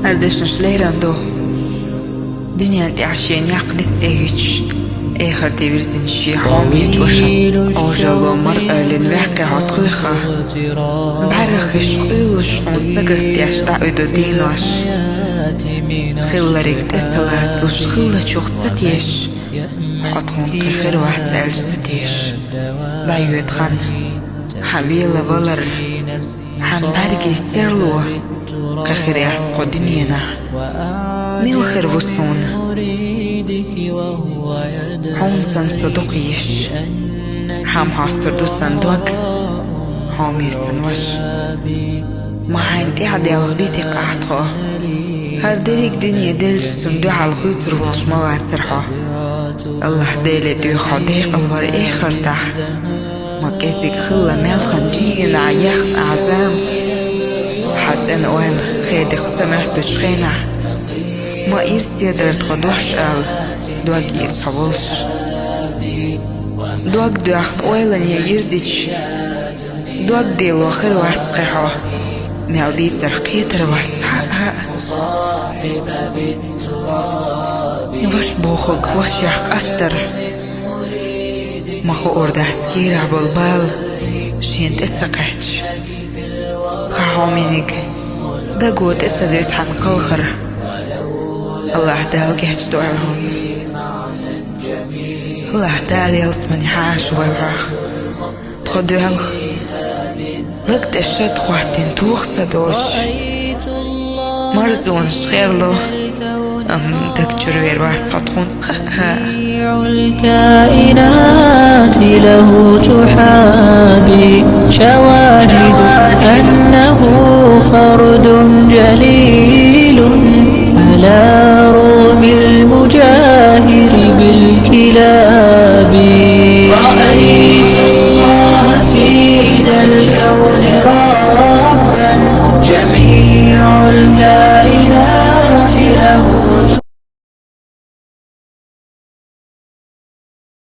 أردشنش ليراندو دنيا انت عشان يعقدك تهيج آخر تبرزن شي حامي توشن أوجلو مرأة لنواقع عطوخة بعرخش قيوش ونسقط ياش تعودو دينوش خلرك تتسلات لش خلة شوخت ستيش عطهون كخير واحد سألش ستيش لا يوتخن حبيلة بلر حن بارجي سيرلو كخير يعسقو دنيانا ميل خير وصون هون سن صدقيش حام حاستر دو صندوق هامي سنوش ما عندي عدي الغديتي قاعدخو هر ديريك دنيا دلج صندوق على الخيطر والش ما بعد سرحو الله ديلي دو خديق الور اخر تحت ما كيسك خلا مالخن دنيا عياخ اعزام حتى انا وين خيدق سمعت تشخينا ما إرسي درت خدوش آل دوغ يتصبولش دوغ دوغت أويلن يرزيش دوغ ديلو خير واحد سقيحو مالديت زرقيتر واحد سحقها وش بوخوك وش يحق أستر ما خو أردهت كير عبالبال شين تتسقحش خاحو منك داقود اتسدرت حن قلخر الله دالك يحجدو عليهم الله دال يلسمني حاش والعاخ تخدو هلخ لقد الشد خواتين توخ سدوش مرزونش خيرلو دكتور ويرواح سطخون سخها الكائنات له تحابي شواهد أنه فرد جليل على روم المجاهر بالكلاب رأيت الله في ذا الكون ربا جميع الكائنات له